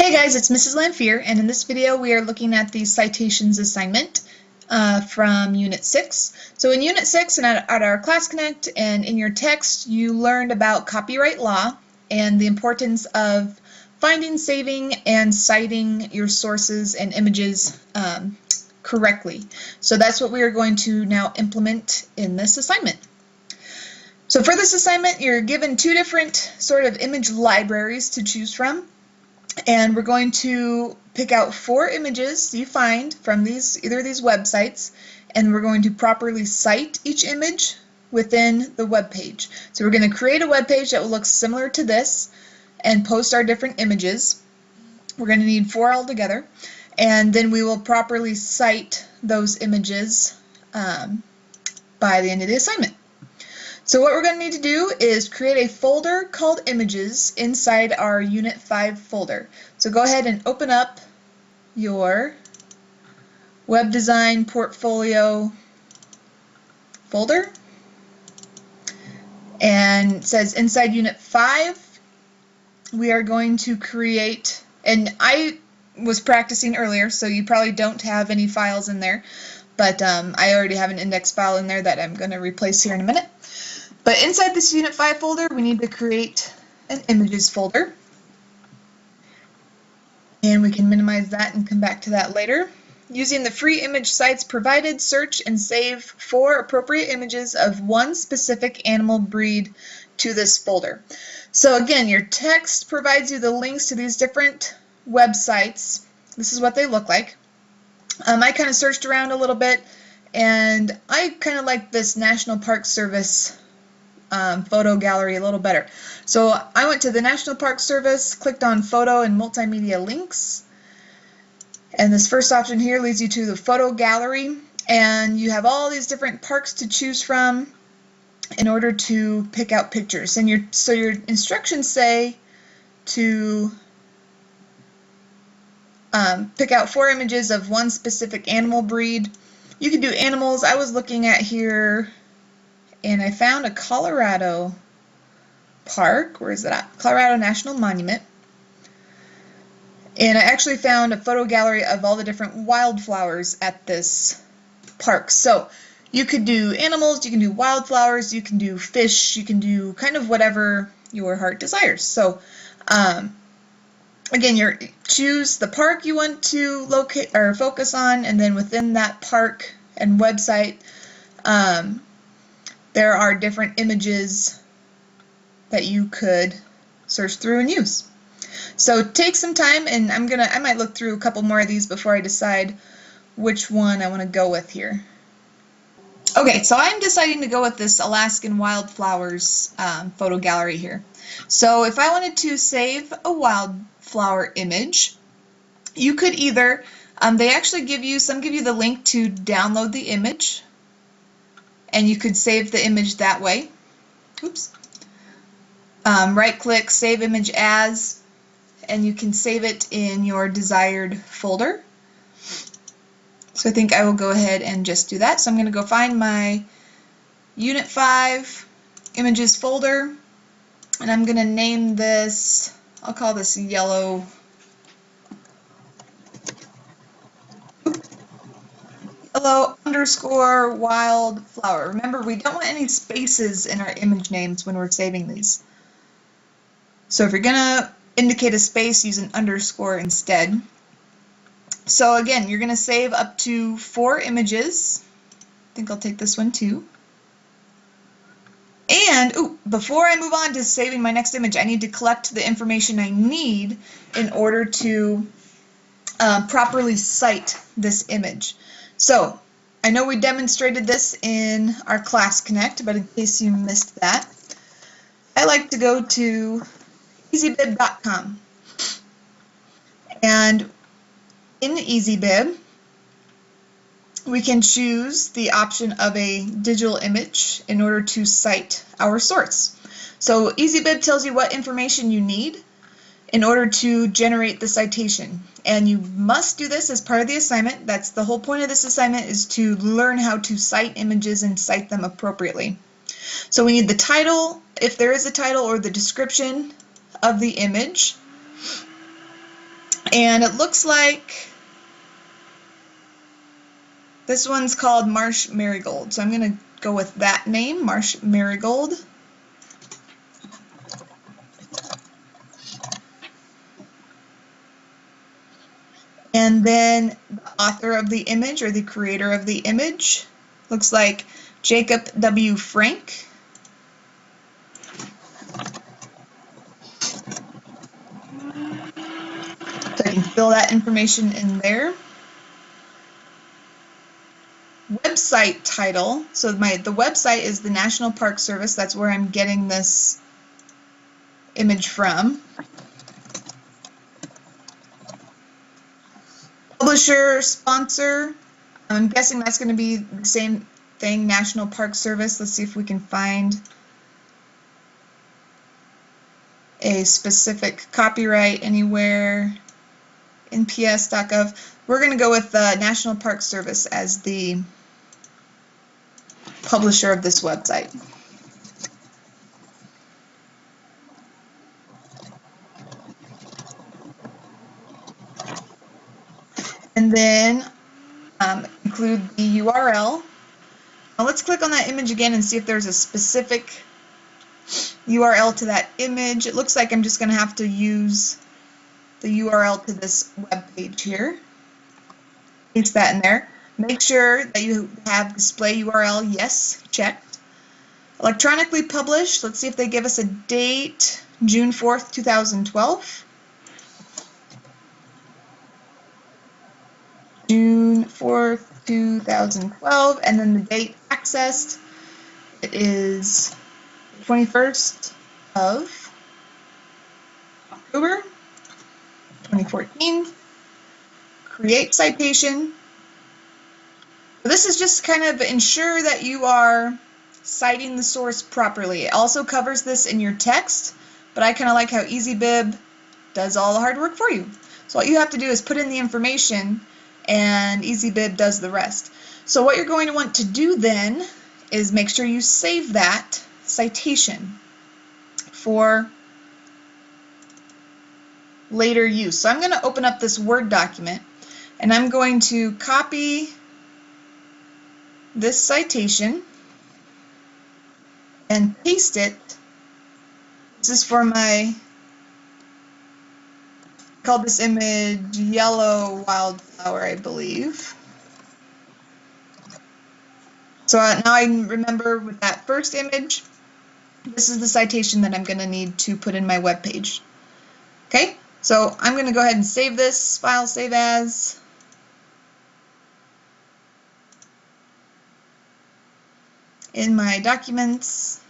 Hey guys, it's Mrs. Lamphere, and in this video we are looking at the Citations Assignment from Unit 6. So in Unit 6 and at our Class Connect and in your text, you learned about copyright law and the importance of finding, saving, and citing your sources and images correctly. So that's what we are going to now implement in this assignment. So for this assignment, you're given two different sort of image libraries to choose from. And we're going to pick out 4 images you find from either of these websites, and we're going to properly cite each image within the web page. So we're going to create a web page that will look similar to this and post our different images. We're going to need 4 altogether, and then we will properly cite those images by the end of the assignment. So what we're going to need to do is create a folder called Images inside our Unit 5 folder. So go ahead and open up your Web Design Portfolio folder. And it says inside Unit 5, we are going to create, and I was practicing earlier, so you probably don't have any files in there, but I already have an index file in there that I'm going to replace here in a minute. But inside this Unit 5 folder, we need to create an Images folder. And we can minimize that and come back to that later. Using the free image sites provided, search and save 4 appropriate images of one specific animal breed to this folder. So again, your text provides you the links to these different websites. This is what they look like. I kind of searched around a little bit, and I kind of like this National Park Service photo gallery a little better. So I went to the National Park Service, clicked on Photo and Multimedia Links, and this first option here leads you to the photo gallery, and you have all these different parks to choose from in order to pick out pictures. And so your instructions say to pick out 4 images of one specific animal breed. You can do animals. I was looking at here, and I found a Colorado park. Where is it at? Colorado National Monument. And I actually found a photo gallery of all the different wildflowers at this park. So you could do animals, you can do wildflowers, you can do fish, you can do kind of whatever your heart desires. So again, you choose the park you want to locate or focus on, and then within that park and website, there are different images that you could search through and use. So take some time, and I might look through a couple more of these before I decide which one I want to go with here. Okay, so I'm deciding to go with this Alaskan wildflowers photo gallery here. So if I wanted to save a wildflower image, you could either, they actually give you the link to download the image, and you could save the image that way. Oops. Right-click, Save Image As, and you can save it in your desired folder. So I think I will go ahead and just do that. So I'm going to go find my Unit 5 Images folder, and I'm going to name this, I'll call this Yellow underscore wildflower. Remember, we don't want any spaces in our image names when we're saving these. So if you're going to indicate a space, use an underscore instead. So again, you're going to save up to 4 images. I think I'll take this one too. And before I move on to saving my next image, I need to collect the information I need in order to properly cite this image. So I know we demonstrated this in our Class Connect, but in case you missed that, I like to go to EasyBib.com. And in EasyBib, we can choose the option of a digital image in order to cite our source. So EasyBib tells you what information you need in order to generate the citation. And you must do this as part of the assignment. That's the whole point of this assignment, is to learn how to cite images and cite them appropriately. So we need the title, if there is a title, or the description of the image. And it looks like this one's called Marsh Marigold. So I'm going to go with that name, Marsh Marigold. And then the author of the image, or the creator of the image, looks like Jacob W. Frank. So I can fill that information in there. Website title. So the website is the National Park Service. That's where I'm getting this image from. Publisher, sponsor. I'm guessing that's going to be the same thing, National Park Service. Let's see if we can find a specific copyright anywhere. NPS.gov. We're going to go with the National Park Service as the publisher of this website. And then include the URL. Now let's click on that image again and see if there's a specific URL to that image. It looks like I'm just going to have to use the URL to this web page here. Paste that in there. Make sure that you have display URL, yes, checked. Electronically published, let's see if they give us a date, June 4th, 2012. June 4th, 2012, and then the date accessed, it is 21st of October, 2014. Create citation. So this is just kind of ensure that you are citing the source properly. It also covers this in your text, but I kind of like how EasyBib does all the hard work for you. So all you have to do is put in the information and EasyBib does the rest. So what you're going to want to do then is make sure you save that citation for later use. So I'm going to open up this Word document and I'm going to copy this citation and paste it. This is for my, I called this image Yellow Wildflower, I believe. So now I remember with that first image, this is the citation that I'm going to need to put in my web page. Okay, so I'm going to go ahead and save this file, save as. In my documents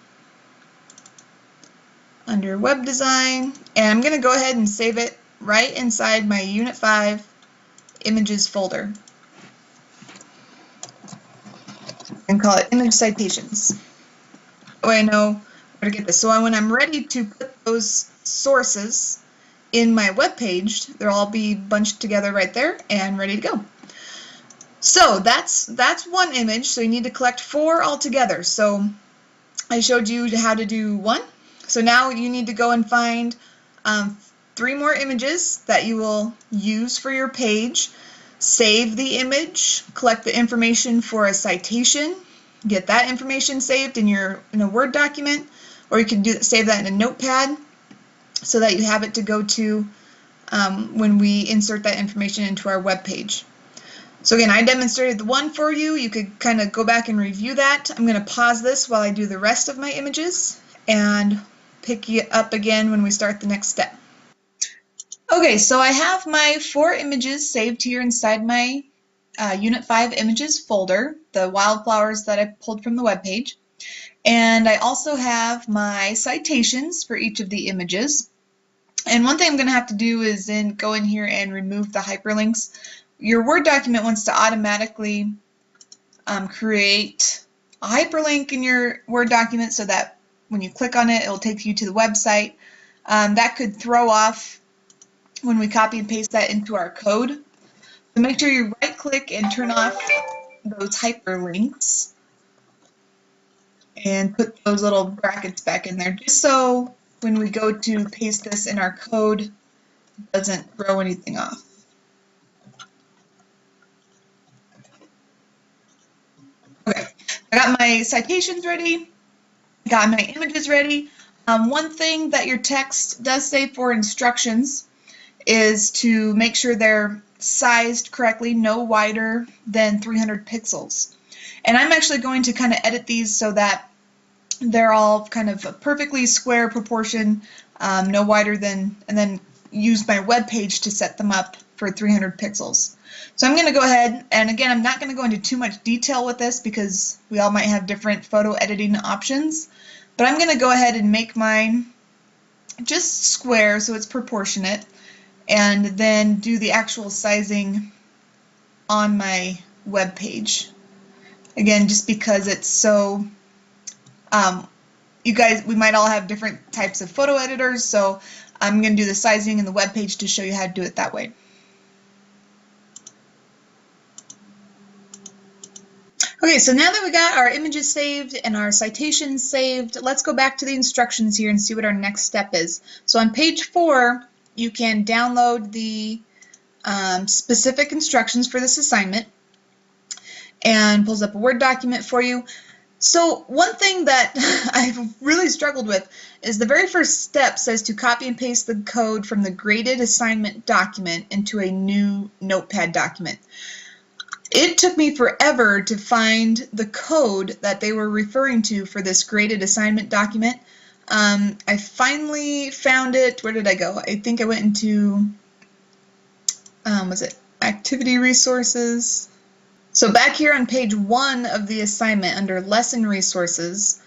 under web design, and I'm going to go ahead and save it right inside my Unit 5 images folder and call it image citations. That way I know where to get this. So when I'm ready to put those sources in my web page, they'll all be bunched together right there and ready to go. So that's one image, so you need to collect 4 altogether. So I showed you how to do 1. So now you need to go and find 3 more images that you will use for your page. Save the image, collect the information for a citation, get that information saved in a Word document, or you can save that in a notepad so that you have it to go to when we insert that information into our web page. So again, I demonstrated the 1 for you. You could kind of go back and review that. I'm going to pause this while I do the rest of my images and pick you up again when we start the next step. Okay, so I have my 4 images saved here inside my Unit 5 images folder, the wildflowers that I pulled from the web page. And I also have my citations for each of the images. And one thing I'm going to have to do is go in here and remove the hyperlinks. Your Word document wants to automatically create a hyperlink in your Word document so that when you click on it, it'll take you to the website. That could throw off when we copy and paste that into our code. So make sure you right-click and turn off those hyperlinks and put those little brackets back in there, just so when we go to paste this in our code, doesn't throw anything off. Okay, I got my citations ready, got my images ready. One thing that your text does say for instructions is to make sure they're sized correctly, no wider than 300 pixels. And I'm actually going to kind of edit these so that they're all kind of a perfectly square proportion, no wider than, and then use my web page to set them up for 300 pixels. So I'm going to go ahead, and again, I'm not going to go into too much detail with this because we all might have different photo editing options, but I'm going to go ahead and make mine just square so it's proportionate, and then do the actual sizing on my web page. Again, just because it's so, you guys, we might all have different types of photo editors, so I'm going to do the sizing in the web page to show you how to do it that way. Okay, so now that we got our images saved and our citations saved, let's go back to the instructions here and see what our next step is. So on page 4, you can download the specific instructions for this assignment, and pulls up a Word document for you. So one thing that I've really struggled with is the very first step says to copy and paste the code from the graded assignment document into a new notepad document. It took me forever to find the code that they were referring to for this graded assignment document. I finally found it. Where did I go? I think I went into, was it activity resources? So back here on page 1 of the assignment under lesson resources,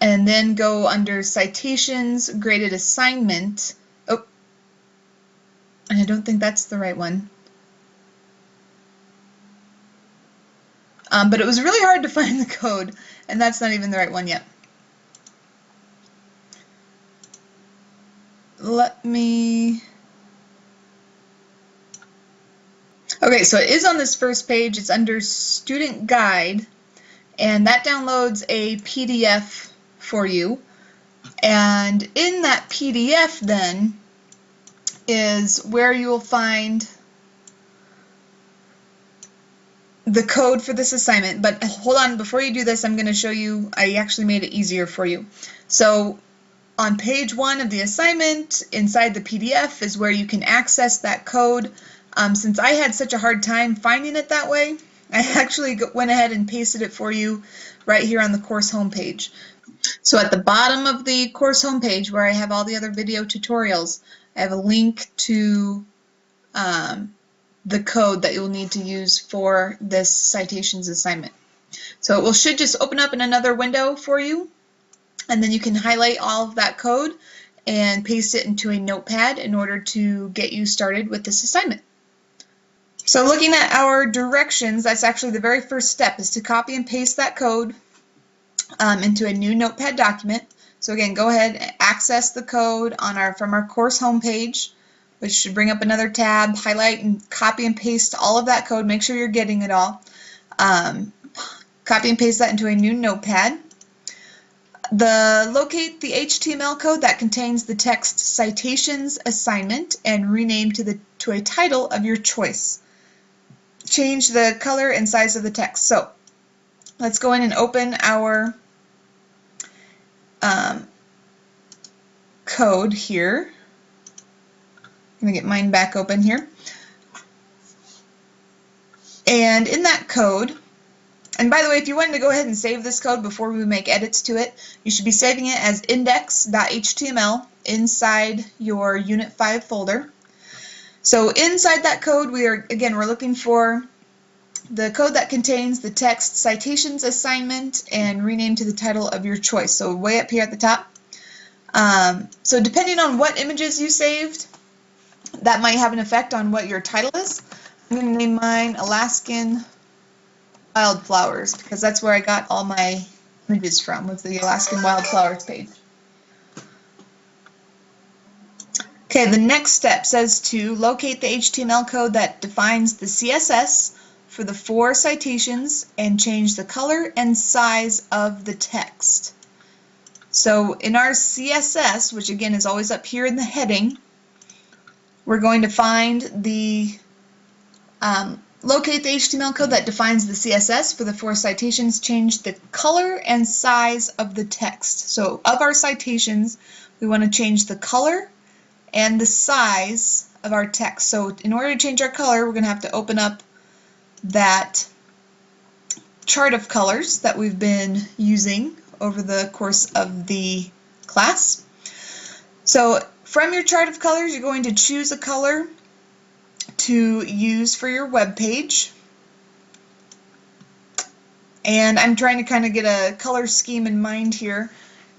and then go under citations, graded assignment. Oh, and I don't think that's the right one. But it was really hard to find the code, and that's not even the right one yet. Let me... Okay, so it is on this first page. It's under Student Guide, and that downloads a PDF for you. And in that PDF then is where you will find the code for this assignment. But hold on, before you do this, I'm going to show you, I actually made it easier for you. So on page 1 of the assignment, inside the PDF is where you can access that code. Since I had such a hard time finding it that way, I actually went ahead and pasted it for you right here on the course homepage. So at the bottom of the course homepage, where I have all the other video tutorials, I have a link to the code that you'll need to use for this citations assignment. So it should just open up in another window for you, and then you can highlight all of that code and paste it into a notepad in order to get you started with this assignment. So looking at our directions, that's actually the very first step, is to copy and paste that code into a new notepad document. So again, go ahead and access the code on from our course homepage, which should bring up another tab. Highlight and copy and paste all of that code. Make sure you're getting it all. Copy and paste that into a new notepad. Locate the HTML code that contains the text Citations Assignment and rename to a title of your choice. Change the color and size of the text. So let's go in and open our code here. I'm going to get mine back open here. And in that code, and by the way, if you wanted to go ahead and save this code before we make edits to it, you should be saving it as index.html inside your Unit 5 folder. So inside that code, we're looking for the code that contains the text Citations Assignment and rename to the title of your choice. So way up here at the top. So depending on what images you saved, that might have an effect on what your title is. I'm going to name mine Alaskan Wildflowers because that's where I got all my images from, was the Alaskan Wildflowers page. Okay, the next step says to locate the HTML code that defines the CSS for the 4 citations and change the color and size of the text. So in our CSS, which again is always up here in the heading, we're going to find the locate the HTML code that defines the CSS for the 4 citations, change the color and size of the text. So of our citations, we want to change the color and the size of our text. So in order to change our color, we're going to have to open up that chart of colors that we've been using over the course of the class. So from your chart of colors, you're going to choose a color to use for your web page. And I'm trying to kind of get a color scheme in mind here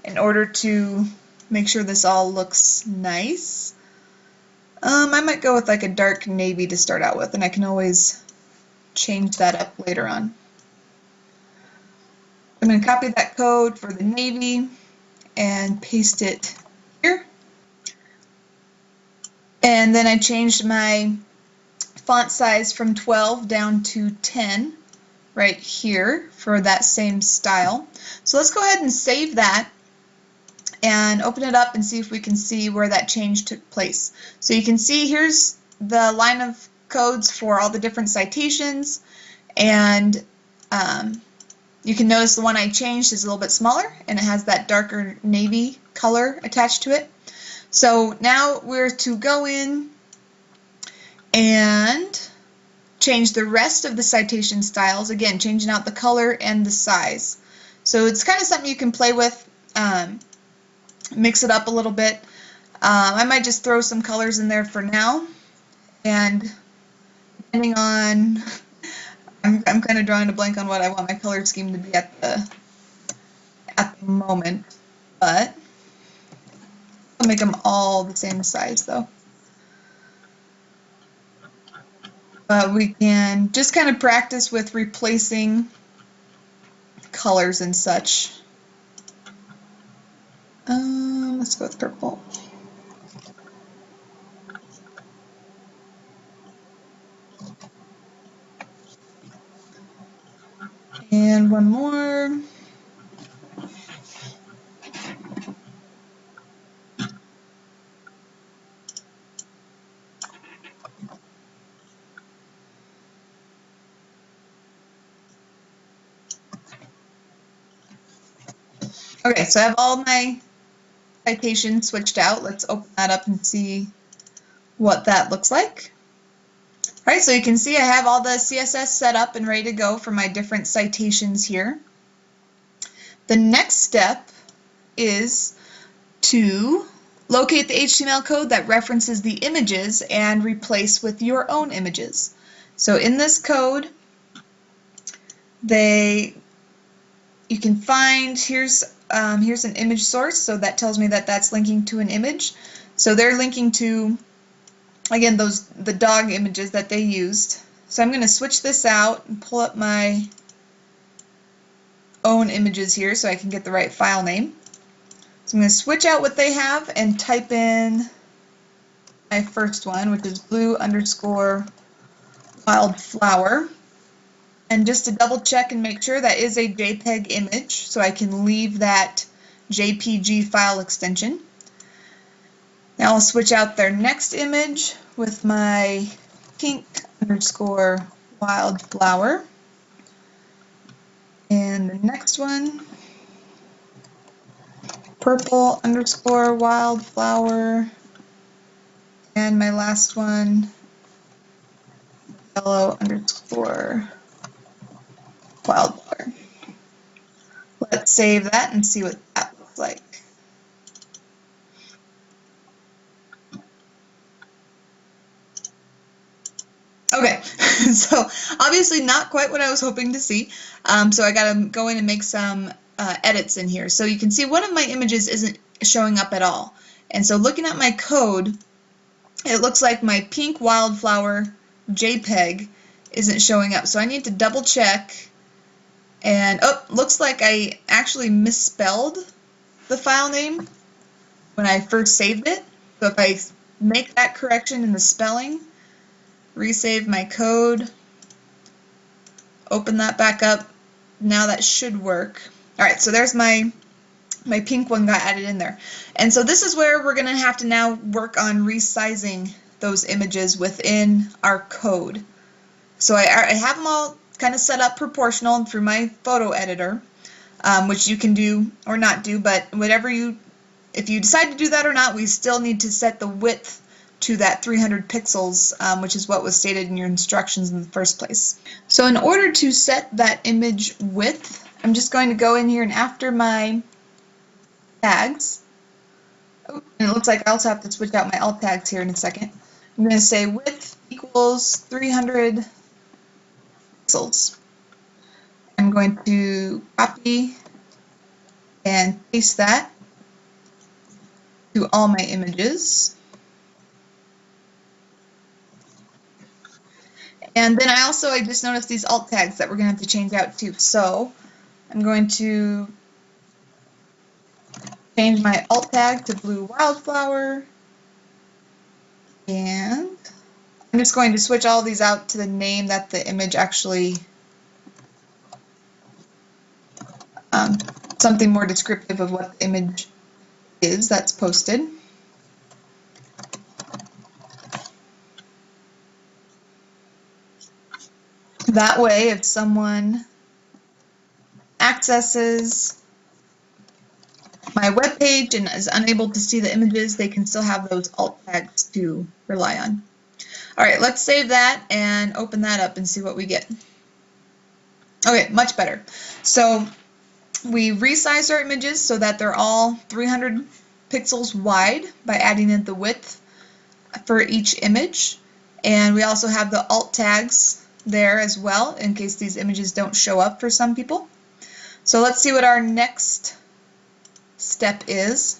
in order to make sure this all looks nice. I might go with like a dark navy to start out with, and I can always change that up later on. I'm going to copy that code for the navy and paste it here. And then I changed my font size from 12 down to 10 right here for that same style. So let's go ahead and save that and open it up and see if we can see where that change took place. So you can see here's the line of codes for all the different citations, and you can notice the one I changed is a little bit smaller and it has that darker navy color attached to it. So now we're to go in and change the rest of the citation styles, again changing out the color and the size. So it's kind of something you can play with, mix it up a little bit. I might just throw some colors in there for now, and depending on, I'm kind of drawing a blank on what I want my color scheme to be at the moment, but I'll make them all the same size though. But we can just kind of practice with replacing colors and such. Let's go with purple. And one more. Okay, so I have all my citations switched out. Let's open that up and see what that looks like. All right, so you can see I have all the CSS set up and ready to go for my different citations here. The next step is to locate the HTML code that references the images and replace with your own images. So in this code, you can find, here's an image source, so that tells me that that's linking to an image. So they're linking to, again, the dog images that they used. So I'm going to switch this out and pull up my own images here so I can get the right file name. So I'm going to switch out what they have and type in my first one, which is blue_wildflower. And just to double check and make sure, that is a JPEG image, so I can leave that JPG file extension. Now I'll switch out their next image with my pink_wildflower. And the next one, purple_wildflower. And my last one, yellow_wildflower. Let's save that and see what that looks like. Okay, so obviously not quite what I was hoping to see, so I got to go in and make some edits in here. So you can see one of my images isn't showing up at all, and so looking at my code, it looks like my pink wildflower JPEG isn't showing up. So I need to double check, and looks like I actually misspelled the file name when I first saved it. So if I make that correction in the spelling, resave my code, open that back up, now that should work. All right, so there's my pink one got added in there. And so this is where we're going to have to now work on resizing those images within our code. So I have them all kind of set up proportional through my photo editor, which you can do or not do, but if you decide to do that or not, we still need to set the width to that 300 pixels, which is what was stated in your instructions in the first place. So in order to set that image width, I'm just going to go in here and after my tags, and it looks like I also have to switch out my alt tags here in a second. I'm going to say width equals 300 pixels. I'm going to copy and paste that to all my images. And then I just noticed these alt tags that we're going to have to change out too. So I'm going to change my alt tag to blue wildflower. And I'm just going to switch all these out to the name that the image actually, something more descriptive of what the image is that's posted. That way, if someone accesses my web page and is unable to see the images, they can still have those alt tags to rely on. All right, let's save that and open that up and see what we get. Okay, much better. So we resized our images so that they're all 300 pixels wide by adding in the width for each image. And we also have the alt tags there as well in case these images don't show up for some people. So let's see what our next step is.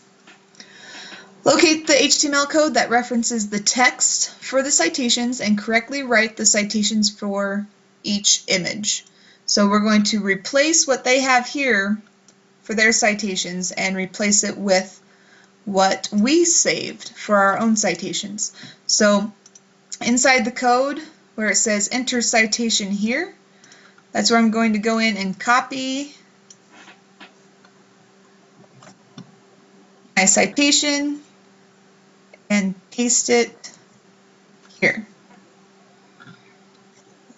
Locate the HTML code that references the text for the citations and correctly write the citations for each image. So we're going to replace what they have here for their citations and replace it with what we saved for our own citations. So inside the code where it says enter citation here, that's where I'm going to go in and copy my citation and paste it here.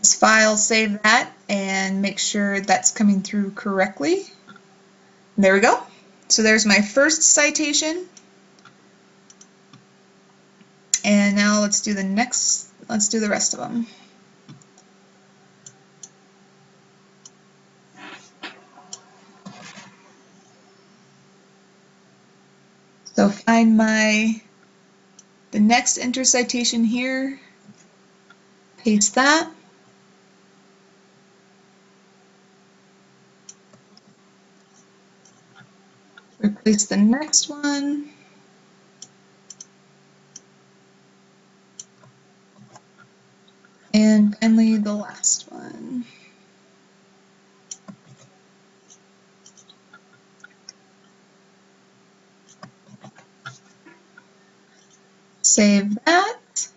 This file, save that and make sure that's coming through correctly. There we go. So there's my first citation. And now let's do the rest of them. So find the next enter citation here, paste that. Replace the next one. And finally the last one. Save that.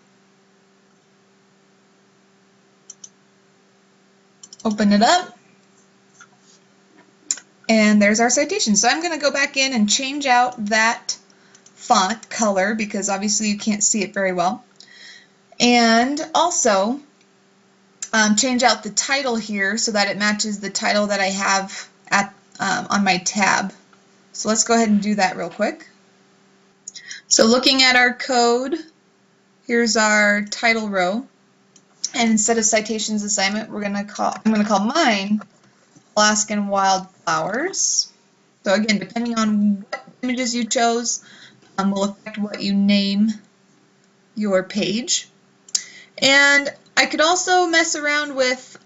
Open it up. And there's our citation. So I'm going to go back in and change out that font color because obviously you can't see it very well. And also change out the title here so that it matches the title that I have on my tab. So let's go ahead and do that real quick. So looking at our code, here's our title row. And instead of citations assignment, I'm going to call mine Alaskan Wildflowers. So again, depending on what images you chose, will affect what you name your page. And I could also mess around with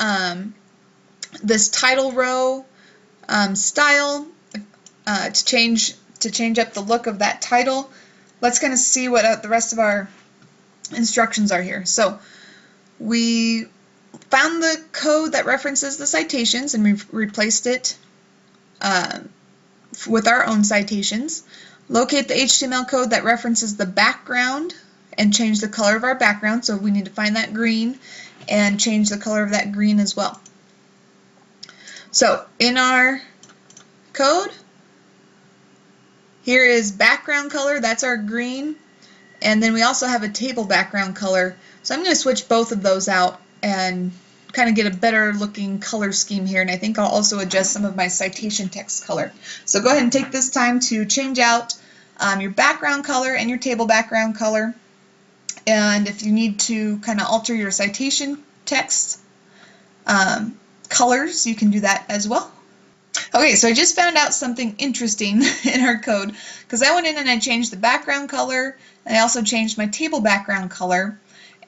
this title row style to change up the look of that title. Let's kind of see what the rest of our instructions are here. So we found the code that references the citations and we've replaced it with our own citations. Locate the HTML code that references the background and change the color of our background. So we need to find that green and change the color of that green as well. So in our code, here is background color, that's our green, And then we also have a table background color. So I'm going to switch both of those out and kind of get a better looking color scheme here. And I think I'll also adjust some of my citation text color. So go ahead and take this time to change out your background color and your table background color. And if you need to kind of alter your citation text colors, you can do that as well. Okay, so I just found out something interesting in our code because I went in and I changed the background color and I also changed my table background color,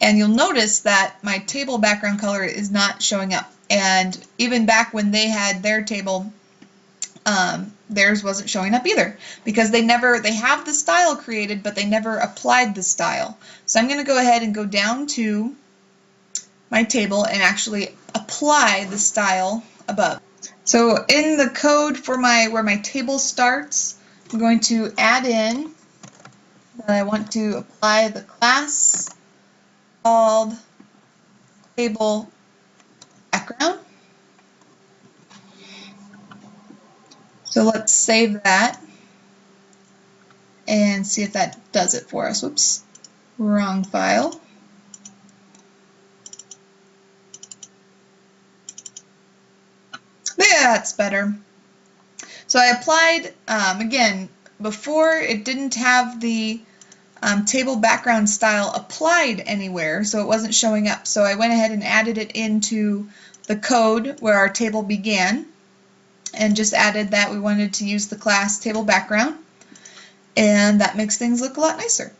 and you'll notice that my table background color is not showing up, and even back when they had their table, theirs wasn't showing up either because they have the style created but they never applied the style. So I'm going to go ahead and go down to my table and actually apply the style above. So in the code for where my table starts, I'm going to add in that I want to apply the class called table background. So let's save that and see if that does it for us. Whoops, wrong file. That's better. So I applied, again, before it didn't have the table background style applied anywhere, so it wasn't showing up. So I went ahead and added it into the code where our table began and just added that we wanted to use the class table background, and that makes things look a lot nicer.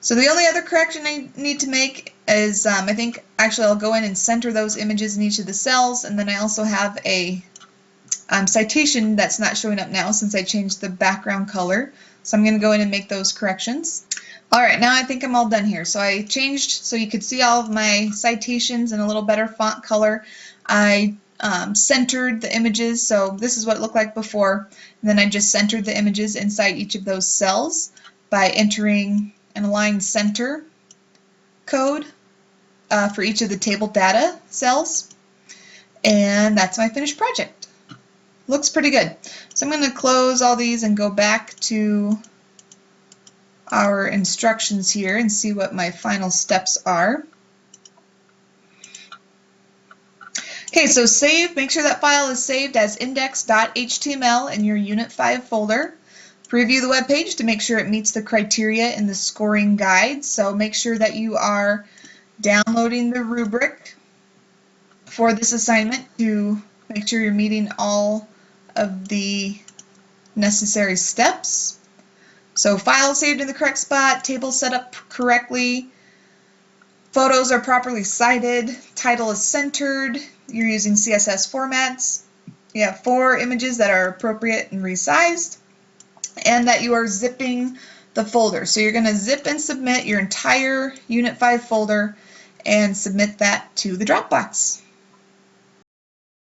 So the only other correction I need to make is I think actually I'll go in and center those images in each of the cells, and then I also have a citation that's not showing up now since I changed the background color. So I'm going to go in and make those corrections. Alright, now I think I'm all done here. So I changed so you could see all of my citations in a little better font color. I centered the images, so this is what it looked like before. And then I just centered the images inside each of those cells by entering an align center code for each of the table data cells. And that's my finished project. Looks pretty good. So I'm going to close all these and go back to our instructions here and see what my final steps are. Okay, so save, make sure that file is saved as index.html in your Unit 5 folder. Preview the web page to make sure it meets the criteria in the scoring guide. So make sure that you are downloading the rubric for this assignment to make sure you're meeting all of the necessary steps. So file saved in the correct spot, table set up correctly, photos are properly cited, title is centered, you're using CSS formats, you have 4 images that are appropriate and resized, and that you are zipping the folder. So you're going to zip and submit your entire Unit 5 folder and submit that to the Dropbox.